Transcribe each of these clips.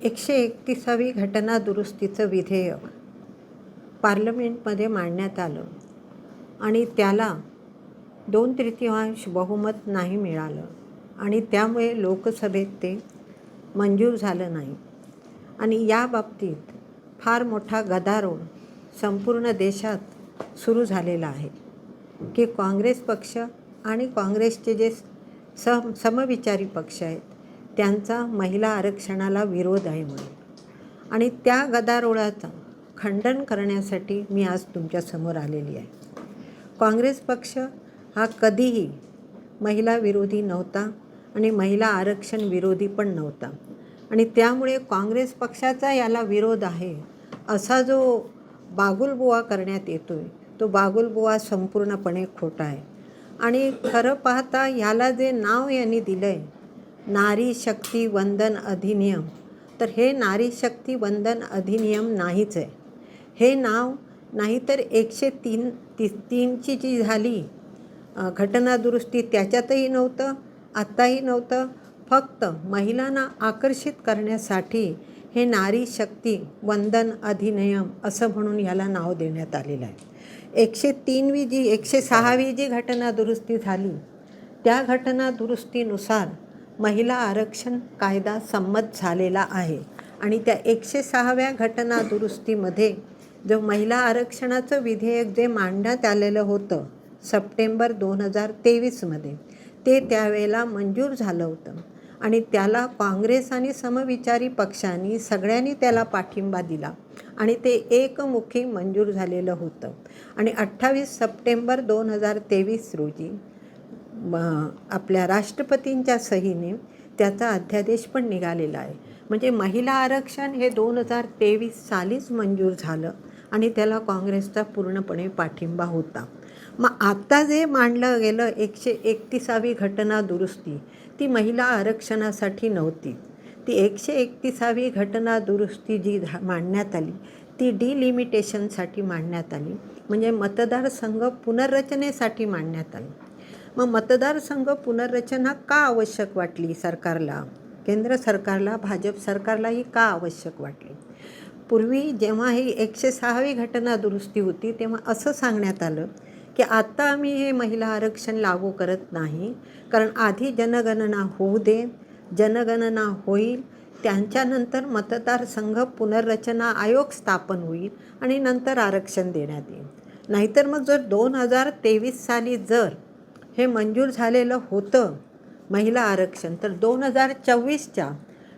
131वी घटना दुरुस्तीचं विधेयक पार्लमेंटमध्ये मांडण्यात आलं आणि त्याला 2/3 बहुमत नाही मिळालं आणि त्यामुळे लोकसभेत ते मंजूर झालं नाही. आणि या बाबतीत फार मोठा गदारोळ संपूर्ण देशात सुरू झालेला आहे की काँग्रेस पक्ष आणि काँग्रेसचे जे समविचारी पक्ष आहेत त्यांचा महिला आरक्षणाला विरोध आहे म्हणून. आणि त्या गदारोळाचं खंडन करण्यासाठी मी आज तुमच्यासमोर आलेली आहे. काँग्रेस पक्ष हा कधीही महिला विरोधी नव्हता आणि महिला आरक्षण विरोधी पण नव्हता. आणि त्यामुळे काँग्रेस पक्षाचा याला विरोध आहे असा जो बागुलबुवा करण्यात येतो आहे तो बागुलबुवा संपूर्णपणे खोटा आहे. आणि खरं पाहता ह्याला जे नाव यांनी दिलं आहे नारी शक्ती वंदन अधिनियम, तर हे नारी शक्ती वंदन अधिनियम नाहीच आहे. हे नाव नाहीतर 103ची जी झाली घटना दुरुस्ती त्याच्यातही नव्हतं, आत्ताही नव्हतं. फक्त महिलांना आकर्षित करण्यासाठी हे नारी शक्ती वंदन अधिनियम असं म्हणून याला नाव देण्यात आलेलं आहे. 106वी जी घटना दुरुस्ती झाली त्या घटना दुरुस्तीनुसार महिला आरक्षण कायदा संमत झालेला आहे. आणि त्या 106व्या घटना दुरुस्तीमध्ये जो महिला आरक्षणाचं विधेयक जे मांडण्यात आलेलं होतं सप्टेंबर 2023मध्ये ते त्यावेळेला मंजूर झालं होतं. आणि त्याला काँग्रेस आणि समविचारी पक्षांनी सगळ्यांनी त्याला पाठिंबा दिला आणि ते एकमुखी मंजूर झालेलं होतं. आणि 28 सप्टेंबर 2023 रोजी आपल्या राष्ट्रपतींच्या सहीने त्याचा अध्यादेश पण निघालेला आहे. म्हणजे महिला आरक्षण हे 2023 सालीच मंजूर झालं आणि त्याला काँग्रेसचा पूर्णपणे पाठिंबा होता. मग आता जे मांडलं गेलं 131वी घटना दुरुस्ती ती महिला आरक्षणासाठी नव्हती. ती 131वी घटना दुरुस्ती जी मांडण्यात आली ती डिलिमिटेशनसाठी मांडण्यात आली, म्हणजे मतदारसंघ पुनर्रचनेसाठी मांडण्यात आली. मग मतदारसंघ पुनर्रचना का आवश्यक वाटली सरकारला, केंद्र सरकारला, भाजप सरकारलाही का आवश्यक वाटली? पूर्वी जेव्हा ही 106वी घटना दुरुस्ती होती तेव्हा असं सांगण्यात आलं की आता आम्ही हे महिला आरक्षण लागू करत नाही, कारण आधी जनगणना होऊ दे, जनगणना होईल त्यांच्यानंतर मतदारसंघ पुनर्रचना आयोग स्थापन होईल आणि नंतर आरक्षण देण्यात येईल. नाहीतर मग जर 2023 साली जर हे मंजूर झालेलं होतं महिला आरक्षण तर 2024च्या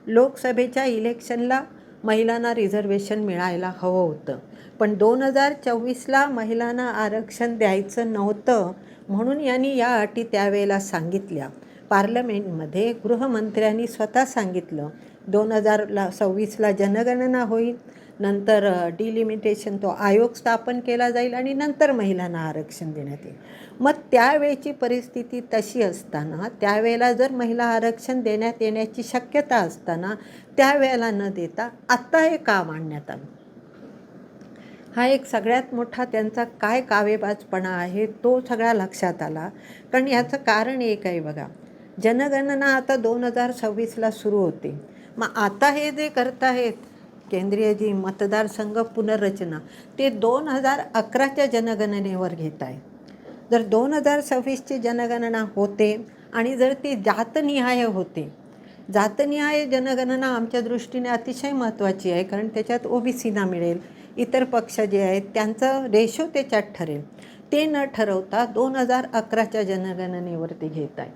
लोकसभेच्या इलेक्शनला महिलांना रिझर्वेशन मिळायला हवं होतं. पण 2024ला महिलांना आरक्षण द्यायचं नव्हतं म्हणून यांनी या अटी त्यावेळेला सांगितल्या. पार्लमेंटमध्ये गृहमंत्र्यांनी स्वतः सांगितलं 2026ला जनगणना होईल, नंतर डिलिमिटेशन तो आयोग स्थापन केला जाईल आणि नंतर महिलांना आरक्षण देण्यात येईल. मग त्यावेळची परिस्थिती तशी असताना त्यावेळेला जर महिला आरक्षण देण्यात येण्याची शक्यता असताना त्यावेळेला न देता आत्ता हे का मांडण्यात आलं? हा एक सगळ्यात मोठा त्यांचा काय कावेबाजपणा आहे तो सगळा लक्षात आला. कारण याचं कारण एक आहे बघा, जनगणना आता 2026ला सुरू होते. मग आता हे जे करत आहेत केंद्रीय जी मतदारसंघ पुनर्रचना ते 2011च्या जनगणनेवर घेत आहे. जर 2026ची जनगणना होते आणि जर ती जातनिहाय होते, जातनिहाय जनगणना आमच्या दृष्टीने अतिशय महत्त्वाची आहे, कारण त्याच्यात OBCना मिळेल, इतर पक्ष जे आहेत त्यांचं रेशो त्याच्यात ठरेल. ते न ठरवता 2011च्या जनगणनेवर ते घेत आहे.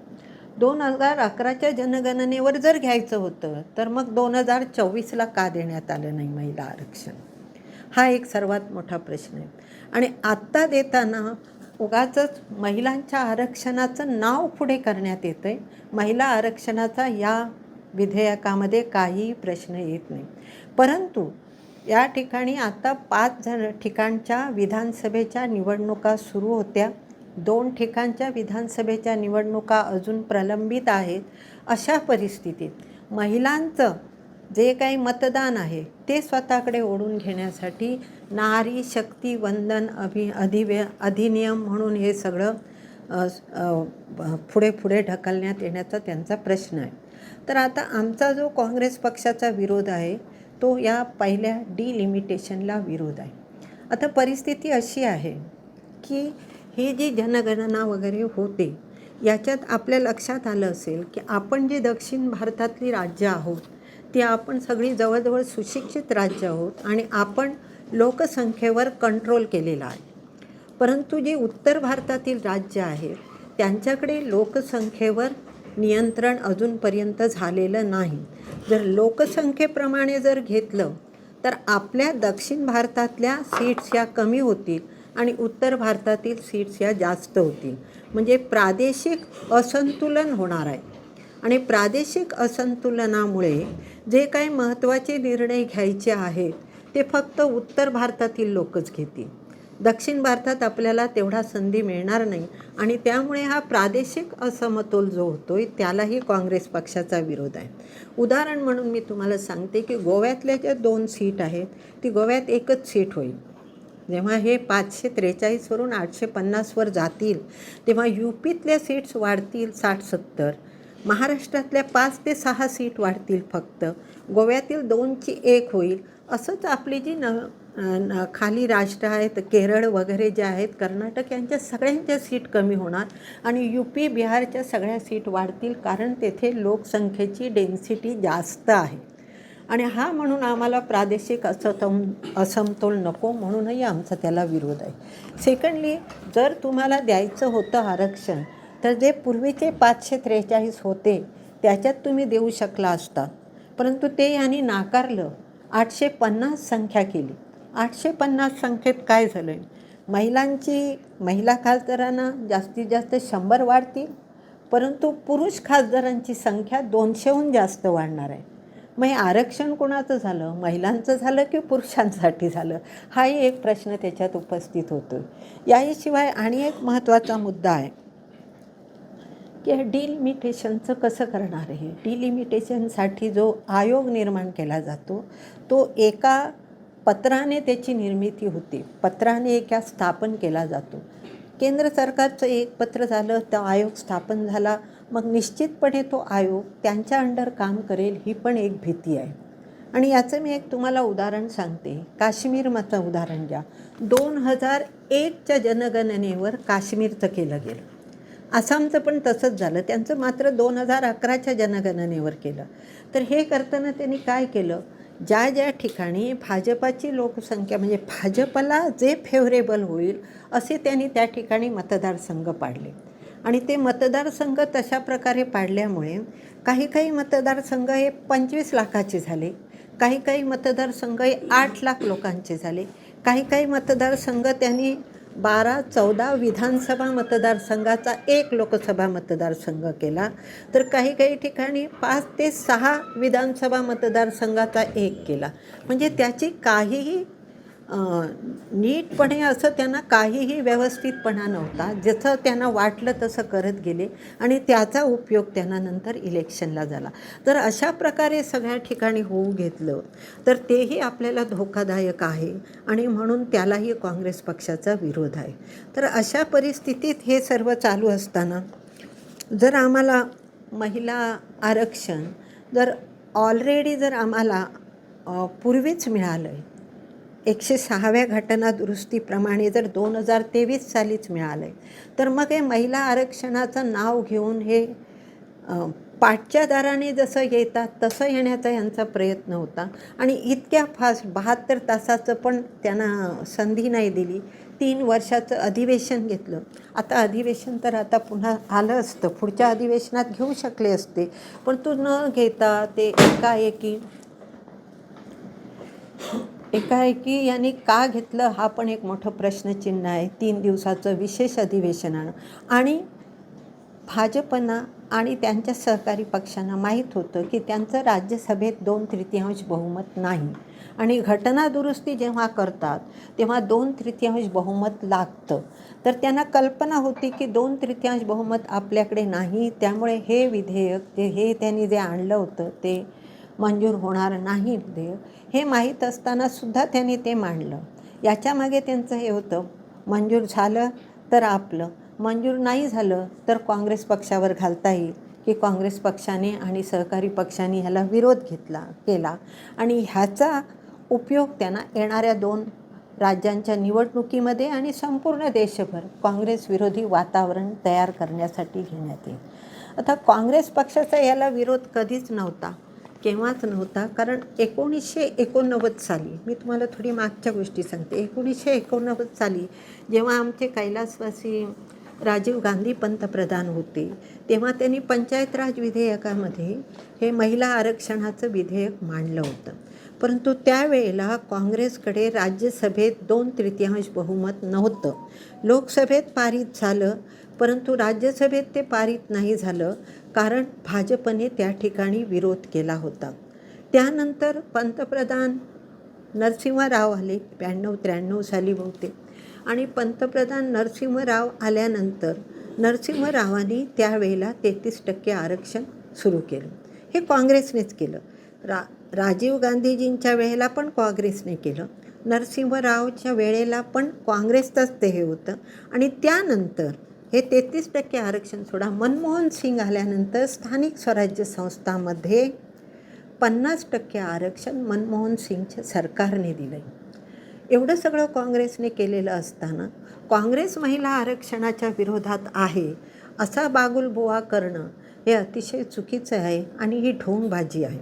2011च्या जनगणनेवर जर घ्यायचं होतं तर मग 2024ला का देण्यात आलं नाही महिला आरक्षण? हा एक सर्वात मोठा प्रश्न आहे. आणि आत्ता देताना उगाचच महिलांच्या आरक्षणाचं नाव पुढे करण्यात येतं आहे. महिला आरक्षणाचा या विधेयकामध्ये काहीही प्रश्न येत नाही. परंतु या ठिकाणी आता 5 ठिकाणच्या विधानसभेच्या निवडणुका सुरू होत्या, 2 ठिकाणच्या विधानसभेच्या निवडणुका अजून प्रलंबित आहेत. अशा परिस्थितीत महिलांचं जे काही मतदान आहे ते स्वतःकडे ओढून घेण्यासाठी नारी शक्ती वंदन अधिनियम म्हणून हे सगळं पुढे ढकलण्यात येण्याचा त्यांचा प्रश्न आहे. तर आता आमचा जो काँग्रेस पक्षाचा विरोध आहे तो या पहिल्या डिलिमिटेशनला विरोध आहे. आता परिस्थिती अशी आहे की ही जी जनगणना वगैरे होते याच्यात आपल्या लक्षात आलं असेल की आपण जे दक्षिण भारतातली राज्य आहोत ती आपण सगळी जवळजवळ सुशिक्षित राज्य आहोत आणि आपण लोकसंख्येवर कंट्रोल केलेला आहे. परंतु जी उत्तर भारतातील राज्य आहेत त्यांच्याकडे लोकसंख्येवर नियंत्रण अजूनपर्यंत झालेलं नाही. जर लोकसंख्येप्रमाणे जर घेतलं तर आपल्या दक्षिण भारतातल्या सीट्स या कमी होतील आणि उत्तर भारतातील सीट्स या जास्त होतील. म्हणजे प्रादेशिक असंतुलन होणार आहे आणि प्रादेशिक असंतुलनामुळे जे काही महत्त्वाचे निर्णय घ्यायचे आहेत ते फक्त उत्तर भारतातील लोकच घेतील. दक्षिण भारतात आपल्याला तेवढा संधी मिळणार नाही आणि त्यामुळे हा प्रादेशिक असमतोल जो होतोय त्यालाही काँग्रेस पक्षाचा विरोध आहे. उदाहरण म्हणून मी तुम्हाला सांगते की गोव्यातल्या ज्या 2 सीट आहेत ती गोव्यात एकच सीट होईल. जेव्हा हे 543वरून 850वर जातील तेव्हा यूपीतल्या सीट्स वाढतील 60-70, महाराष्ट्रातल्या 5 ते 6 सीट वाढतील फक्त, गोव्यातील 2ची 1 होईल. असंच आपली जी खाली राष्ट्र आहेत केरळ वगैरे जे आहेत कर्नाटक यांच्या सगळ्यांच्या सीट कमी होणार आणि यूपी बिहारच्या सगळ्या सीट वाढतील कारण तेथे लोकसंख्येची डेन्सिटी जास्त आहे आणि हा म्हणून आम्हाला प्रादेशिक असमतोल नको म्हणूनही आमचा त्याला विरोध आहे. सेकंडली जर तुम्हाला द्यायचं होतं आरक्षण तर जे पूर्वीचे 543 होते त्याच्यात तुम्ही देऊ शकला असता, परंतु ते यांनी नाकारलं. 850 संख्या केली. 850 संख्येत काय झालं आहे, महिला खासदारांना जास्तीत जास्त 100 वाढतील परंतु पुरुष खासदारांची संख्या 200हून जास्त वाढणार आहे. मग हे आरक्षण कोणाचं झालं, महिलांचं झालं की पुरुषांसाठी झालं, हाही एक प्रश्न त्याच्यात उपस्थित होतो. याशिवाय आणि एक महत्त्वाचा मुद्दा आहे की डिलिमिटेशनचं कसं करणार आहे. डिलिमिटेशनसाठी जो आयोग निर्माण केला जातो तो एका पत्राने त्याची निर्मिती होते, पत्राने एका स्थापन केला जातो. केंद्र सरकारचं एक पत्र झालं, तो आयोग स्थापन झाला, मग निश्चितपणे तो आयोग त्यांच्या अंडर काम करेल ही पण एक भीती आहे. आणि याचं मी एक तुम्हाला उदाहरण सांगते. काश्मीरचं उदाहरण घ्या. 2001च्या जनगणनेवर काश्मीरचं केलं गेलं. आसामचं पण तसंच झालं, त्यांचं मात्र 2011च्या जनगणनेवर केलं. तर हे करताना त्यांनी काय केलं, ज्या ज्या ठिकाणी भाजपाची लोकसंख्या म्हणजे भाजपला जे फेवरेबल होईल असे त्यांनी त्या ठिकाणी मतदारसंघ पाडले आणि ते मतदारसंघ तशा प्रकारे पाडल्यामुळे काही मतदारसंघ हे 25 लाखाचे झाले, काही मतदारसंघ हे 8 लाख लोकांचे झाले, काही मतदारसंघ त्यांनी 12-14 विधानसभा मतदारसंघाचा एक लोकसभा मतदारसंघ केला, तर काही ठिकाणी 5 ते 6 विधानसभा मतदारसंघाचा एक केला. म्हणजे त्याची काहीही नीटपणे असं त्यांना काहीही व्यवस्थितपणा नव्हता. जसं त्यांना वाटलं तसं करत गेले आणि त्याचा उपयोग त्यांना नंतर इलेक्शनला झाला. तर अशा प्रकारे सगळ्या ठिकाणी होऊ घेतलं तर तेही आपल्याला धोकादायक आहे आणि म्हणून त्यालाही काँग्रेस पक्षाचा विरोध आहे. तर अशा परिस्थितीत हे सर्व चालू असताना जर आम्हाला महिला आरक्षण जर ऑलरेडी जर आम्हाला पूर्वीच मिळालं आहे, 106व्या घटना दुरुस्तीप्रमाणे जर 2023 सालीच मिळालं आहे, तर मग हे महिला आरक्षणाचं नाव घेऊन हे पाठच्या दाराने जसं येतात तसं येण्याचा यांचा प्रयत्न होता आणि इतक्या फास्ट 72 तासाचं पण त्यांना संधी नाही दिली. 3 वर्षाचं अधिवेशन घेतलं. आता अधिवेशन तर आता पुन्हा आलं असतं, पुढच्या अधिवेशनात घेऊ शकले असते, पण तो न घेता ते एकाएकी यांनी का घेतलं हा पण एक मोठं प्रश्नचिन्ह आहे. 3 दिवसाचं विशेष अधिवेशनानं आणि भाजपना आणि त्यांच्या सहकारी पक्षांना माहीत होतं की त्यांचं राज्यसभेत 2/3 बहुमत नाही आणि घटना दुरुस्ती जेव्हा करतात तेव्हा 2/3 बहुमत लागतं. तर त्यांना कल्पना होती की 2/3 बहुमत आपल्याकडे नाही, त्यामुळे हे विधेयक हे त्यांनी जे आणलं होतं ते मंजूर होणार नाही विधेयक, हे माहीत असतानासुद्धा त्यांनी ते मांडलं. याच्यामागे त्यांचं हे होतं, मंजूर झालं तर आपलं, मंजूर नाही झालं तर काँग्रेस पक्षावर घालता येईल की काँग्रेस पक्षाने आणि सहकारी पक्षाने ह्याला विरोध केला आणि ह्याचा उपयोग त्यांना येणाऱ्या 2 राज्यांच्या निवडणुकीमध्ये आणि संपूर्ण देशभर काँग्रेस विरोधी वातावरण तयार करण्यासाठी घेण्यात येईल. आता काँग्रेस पक्षाचा याला विरोध कधीच नव्हता, केव्हाच नव्हता. कारण 1989 साली, मी तुम्हाला थोडी मागच्या गोष्टी सांगते. 1989 साली जेव्हा आमचे कैलासवासी राजीव गांधी पंतप्रधान होते, तेव्हा त्यांनी पंचायत राज विधेयकामध्ये हे महिला आरक्षणाचं विधेयक मांडलं होतं. परंतु त्यावेळेला काँग्रेसकडे राज्यसभेत 2/3 बहुमत नव्हतं. लोकसभेत पारित झालं, परंतु राज्यसभेत ते पारित नाही झालं, कारण भाजपने त्या ठिकाणी विरोध केला होता. त्यानंतर पंतप्रधान नरसिंह राव आले 92-93 साली बहुतेक, आणि पंतप्रधान नरसिंह राव आल्यानंतर नरसिंह रावांनी त्यावेळेला 33% आरक्षण सुरू केलं. हे काँग्रेसनेच केलं. राजीव गांधीजींच्या वेळेला पण काँग्रेसने केलं, नरसिंह रावच्या वेळेला पण काँग्रेसचंच ते हे होतं. आणि त्यानंतर हे 33% आरक्षण सोडा, मनमोहन सिंग आल्यानंतर स्थानिक स्वराज्य संस्थांमध्ये 50% आरक्षण मनमोहन सिंगच्या सरकारने दिलं. एवढं सगळं काँग्रेसने केलेलं असताना काँग्रेस महिला आरक्षणाच्या विरोधात आहे असा बागुलबुवा करणं हे अतिशय चुकीचं आहे आणि ही ढोंगबाजी आहे.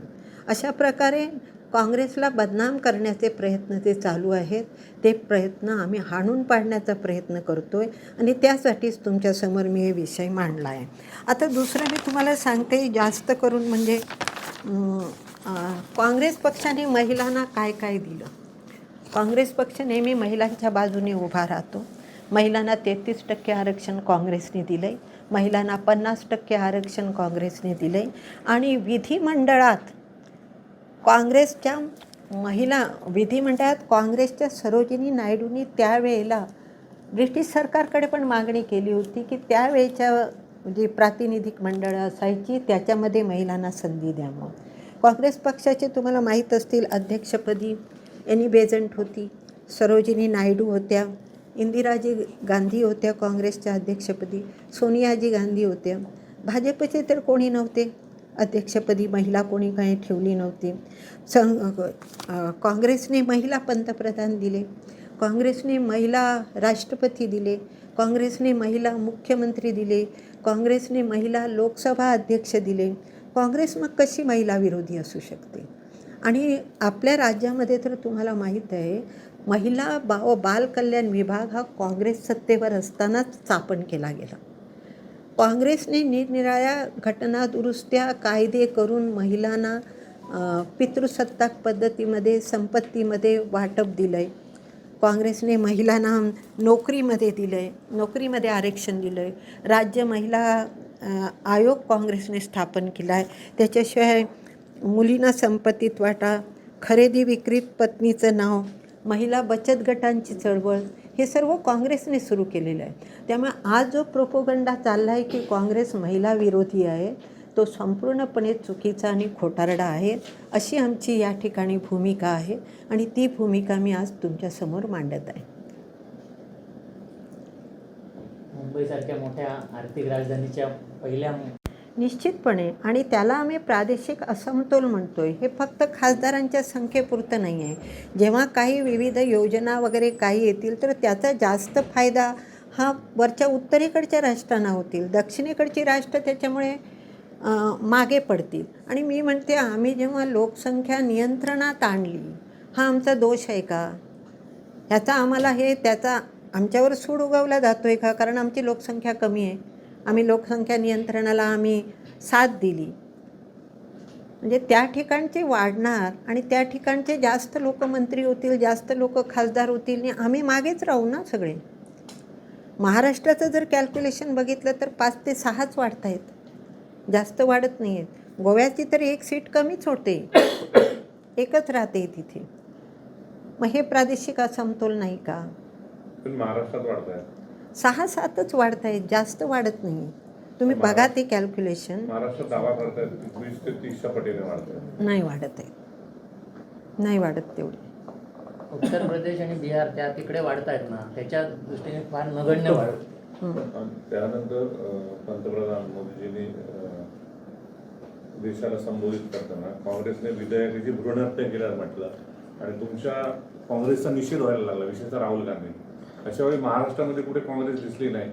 अशा प्रकारे काँग्रेसला बदनाम करण्याचे प्रयत्न जे चालू आहेत, ते प्रयत्न आम्ही हाणून पाडण्याचा प्रयत्न करतो आहे आणि त्यासाठीच तुमच्यासमोर मी हे विषय मांडला आहे. आता दुसरं मी तुम्हाला सांगते, जास्त करून म्हणजे काँग्रेस पक्षाने महिलांना काय काय दिलं. काँग्रेस पक्ष नेहमी महिलांच्या बाजूने उभा राहतो. महिलांना 33% आरक्षण काँग्रेसने दिलं आहे, महिलांना 50% आरक्षण काँग्रेसने दिलं आहे. आणि विधिमंडळात काँग्रेसच्या सरोजिनी नायडूंनी त्यावेळेला ब्रिटिश सरकारकडे पण मागणी केली होती की त्यावेळेच्या जी प्रातिनिधिक मंडळं असायची त्याच्यामध्ये महिलांना संधी द्यावं. काँग्रेस पक्षाचे तुम्हाला माहीत असतील, अध्यक्षपदी एनी बेझंट होती, सरोजिनी नायडू होत्या, इंदिराजी गांधी होत्या काँग्रेसच्या अध्यक्षपदी, सोनियाजी गांधी होत्या. भाजपचे तर कोणी नव्हते अध्यक्षपदी, महिला कोणी काही ठेवली नव्हती. काँग्रेसने महिला पंतप्रधान दिले, काँग्रेसने महिला राष्ट्रपती दिले, काँग्रेसने महिला मुख्यमंत्री दिले, काँग्रेसने महिला लोकसभा अध्यक्ष दिले. काँग्रेस मग कशी महिला विरोधी असू शकते? आणि आपल्या राज्यामध्ये तर तुम्हाला माहीत आहे, महिला बाल कल्याण विभाग हा काँग्रेस सत्तेवर असतानाच स्थापन केला गेला. काँग्रेसने निरनिराळ्या घटनादुरुस्त्या कायदे करून महिलांना पितृसत्ताक पद्धतीमध्ये संपत्तीमध्ये वाटप दिलं आहे. काँग्रेसने महिलांना नोकरीमध्ये दिलं आहे, नोकरीमध्ये आरक्षण दिलं आहे. राज्य महिला आयोग काँग्रेसने स्थापन केला आहे. त्याच्याशिवाय मुलींना संपत्तीत वाटा, खरेदी विक्रीत पत्नीचं नाव, महिला बचत गटांची चळवळ, हे सर्व काँग्रेसने सुरू केलेलं आहे. त्यामुळे आज जो प्रोपोगंडा चालला आहे की काँग्रेस महिला विरोधी आहे, तो संपूर्णपणे चुकीचा आणि खोटारडा आहे. अशी आमची या ठिकाणी भूमिका आहे आणि ती भूमिका मी आज तुमच्यासमोर मांडत आहे. मुंबईसारख्या मोठ्या आर्थिक राजधानीच्या पहिल्या निश्चितपणे, आणि त्याला आम्ही प्रादेशिक असमतोल म्हणतोय. हे फक्त खासदारांच्या संख्येपुरतं नाही आहे. जेव्हा काही विविध योजना वगैरे काही येतील तर त्याचा जास्त फायदा हा वरच्या उत्तरेकडच्या राष्ट्रांना होतील, दक्षिणेकडची राष्ट्र त्याच्यामुळे मागे पडतील. आणि मी म्हणते, आम्ही जेव्हा लोकसंख्या नियंत्रणात आणली, हा आमचा दोष आहे का? ह्याचा आम्हाला त्याचा आमच्यावर सूड उगवला जातो आहे का? कारण आमची लोकसंख्या कमी आहे, आम्ही लोकसंख्या नियंत्रणाला आम्ही साथ दिली, म्हणजे त्या ठिकाणचे वाढणार आणि त्या ठिकाणचे जास्त लोक मंत्री होतील, जास्त लोक खासदार होतील आणि आम्ही मागेच राहू ना सगळे. महाराष्ट्राचं जर कॅल्क्युलेशन बघितलं तर 5 ते 6च वाढत आहेत, जास्त वाढत नाही आहेत. गोव्याची तर 1 सीट कमीच होते, एकच राहते तिथे. मग हे प्रादेशिक असमतोल नाही का? महाराष्ट्रात वाढत आहे 6-7च वाढत आहेत, जास्त वाढत नाही. तुम्ही बघा ते कॅल्क्युलेशन. महाराष्ट्रात दावा करतायत 20 ते 30च्या पटीने वाढत नाही वाढत आहे, नाही वाढत तेवढे. उत्तर प्रदेश आणि बिहार त्या तिकडे वाढत आहेत ना, त्याच्या दृष्टीने फार नगण्य वाढ. त्यानंतर पंतप्रधान मोदीजींनी देशाला संबोधित करताना काँग्रेसने विधेयकाची भ्रूणहत्या केल्याचं म्हटलं आणि तुमच्या काँग्रेसचा निषेध व्हायला लागला, विशेषतः राहुल गांधी. अशा वेळी महाराष्ट्रामध्ये कुठे काँग्रेस दिसली नाही.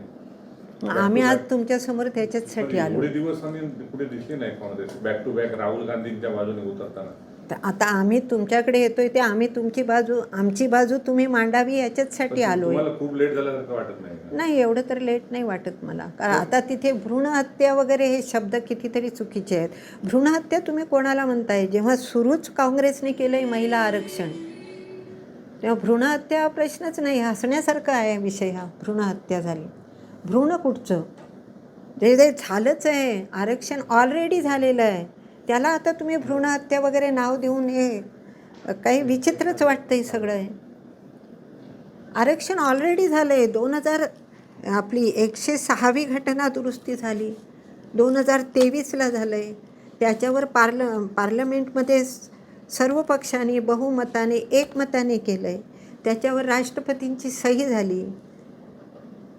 आम्ही आज तुमच्यासमोर त्याच्याचसाठी आलो. एवढे दिवस आम्ही कुठे दिसली नाही Congress back to back Rahul गांधींच्या बाजूने उतरताना. तर आता आम्ही तुमच्याकडे येतोय ते आम्ही तुमची बाजू, आमची बाजू तुम्ही मांडावी याच्याचसाठी आलोय. तुम्हाला खूप लेट झाल्यासारखं वाटत नाही का? नाही, एवढं तर लेट नाही वाटत मला. कारण आता तिथे भ्रूणहत्या वगैरे हे शब्द कितीतरी चुकीचे आहेत. भ्रूणहत्या तुम्ही कोणाला म्हणताय? जेव्हा सुरूच काँग्रेसने केलंय महिला आरक्षण, तेव्हा भ्रूणहत्या प्रश्नच नाही. हसण्यासारखा आहे विषय हा. भ्रूणहत्या झाली, भ्रूण कुठचं? जे झालंच आहे, आरक्षण ऑलरेडी झालेलं आहे, त्याला आता तुम्ही भ्रूणहत्या वगैरे नाव देऊन हे काही विचित्रच वाटतंय सगळं आहे. आरक्षण ऑलरेडी झालं आहे. 2000 आपली 106वी घटना दुरुस्ती झाली, 2023ला झालं आहे. त्याच्यावर पार्लमेंटमध्ये सर्व पक्षांनी बहुमताने एकमताने केलं आहे. त्याच्यावर राष्ट्रपतींची सही झाली,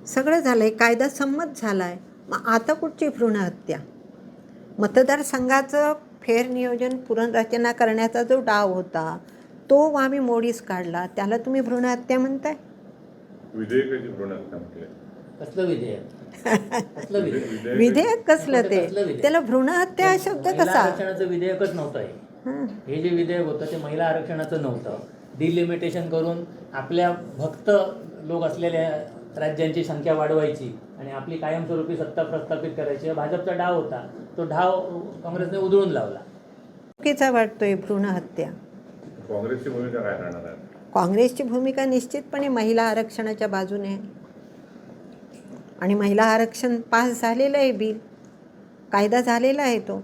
सगळं झालं आहे, कायदा संमत झाला आहे. मग आता कुठची भ्रूणहत्या? मतदारसंघाचं फेरनियोजन पुनर्रचना करण्याचा जो डाव होता तो आम्ही मोडीस काढला, त्याला तुम्ही भ्रूणहत्या म्हणताय? विधेयकाची भ्रूणहत्या म्हटली. कसलं विधेयक? कसलं विधेयक? विधेयक कसलं ते? कसलं विधेयक? त्याला भ्रूणहत्या हा शब्द महिला कसा? आरक्षणाचं विधेयकच नव्हतं हे. हं. हे जे विधेयक होतं ते महिला आरक्षणाचं नव्हतं. डिलिमिटेशन करून आपल्या भक्त लोक असलेल्या राज्यांची संख्या वाढवायची आणि आपली कायमस्वरूपी सत्ता प्रस्थापित करायची हा भाजपचा डाव होता. तो डाव काँग्रेसने उधळून लावला. चुकीचा वाटतोय भ्रूणहत्या. काँग्रेसची भूमिका काय राहणार आहे? काँग्रेसची भूमिका निश्चितपणे महिला आरक्षणाच्या बाजूने आहे. आणि महिला आरक्षण पास झालेलं आहे, बिल कायदा झालेला आहे तो.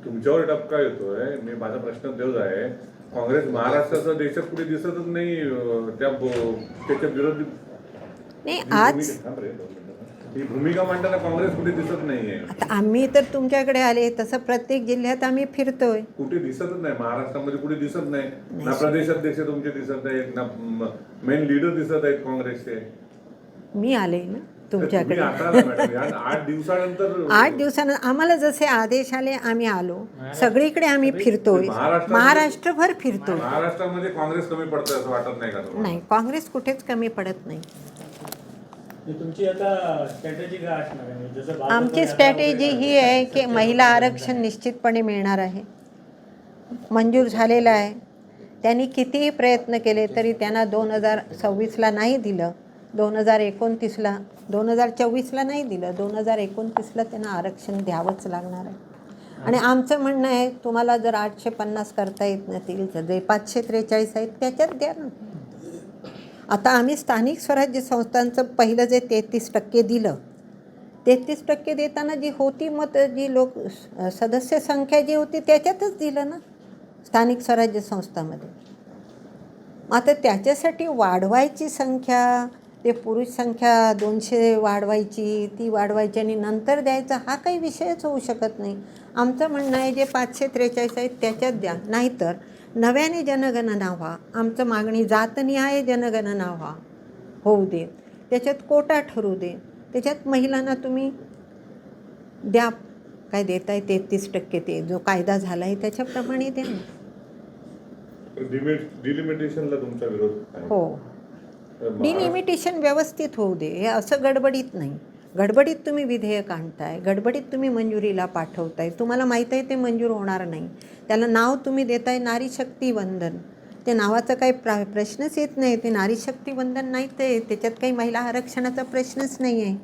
तुमच्यावर टपका येतोय. मी माझा प्रश्न तेच आहे, काँग्रेस महाराष्ट्राचं देशात कुठे दिसतच नाही. त्याच्या विरोधी नाही, आज ही भूमिका मांडताना काँग्रेस कुठे दिसत नाहीये. आता आम्ही तर तुमच्याकडे आले, तसं प्रत्येक जिल्ह्यात आम्ही फिरतोय. कुठे दिसतच नाही. महाराष्ट्रामध्ये कुठे दिसत नाही. ना प्रदेशाध्यक्ष तुमचे दिसत आहेत, ना मेन लीडर दिसत आहेत काँग्रेसचे. मी आले ना तुमच्याकडे. तुम्ही आता आला मॅडम, या 8 दिवसानंतर. 8 दिवसानं आम्हाला जसे आदेश आले आम्ही आलो. सगळीकडे आम्ही फिरतोय, महाराष्ट्रभर फिरतोय. महाराष्ट्रामध्ये काँग्रेस कमी पडतंय असं वाटत नाही का तुम्हाला? नाही, काँग्रेस कुठेच कमी पडत नाही. तुमची आता स्ट्रॅटेजी काय असणार आहे? जसं भाजप आमची स्ट्रॅटेजी ही आहे की महिला आरक्षण निश्चितपणे मिळणार आहे, मंजूर झालेलं आहे. त्यांनी कितीही प्रयत्न केले तरी त्यांना 2026ला नाही दिलं, 2029ला 2024ला नाही दिलं, 2029ला त्यांना आरक्षण द्यावंच लागणार आहे. आणि आमचं म्हणणं आहे, तुम्हाला जर 850 करता येत नसतील तर जे 543 आहेत त्याच्यात द्या ना. आता आम्ही स्थानिक स्वराज्य संस्थांचं पहिलं जे 33% दिलं, 33% देताना जी होती मत, जी लोक सदस्य संख्या जी होती त्याच्यातच दिलं ना स्थानिक स्वराज्य संस्थामध्ये. आता त्याच्यासाठी वाढवायची संख्या, ते पुरुष संख्या 200 वाढवायची, ती वाढवायची आणि नंतर द्यायचा, हा काही विषयच होऊ शकत नाही. आमचं म्हणणं आहे जे 543 आहेत त्याच्यात द्या, नाहीतर नव्याने जनगणना व्हा. आमचं मागणी जातनिहाय जनगणना होऊ दे, त्याच्यात कोटा ठरू दे, त्याच्यात महिलांना तुम्ही द्या. काय देताय 33%, ते जो कायदा झाला आहे त्याच्याप्रमाणे द्या. डिलिमिटेशनला तुमचा विरोध आहे? हो, डिलिमिटेशन व्यवस्थित होऊ दे. हे असं गडबडीत नाही. गडबडीत तुम्ही विधेयक आणताय, गडबडीत तुम्ही मंजुरीला पाठवताय, तुम्हाला माहीत आहे ते मंजूर होणार नाही. त्याला नाव तुम्ही देताय नारी शक्ती वंदन. ते नावाचा काही प्रश्नच येत नाही. ते नारी शक्ती वंदन नाही, ते त्याच्यात काही महिला आरक्षणाचा प्रश्नच नाही आहे.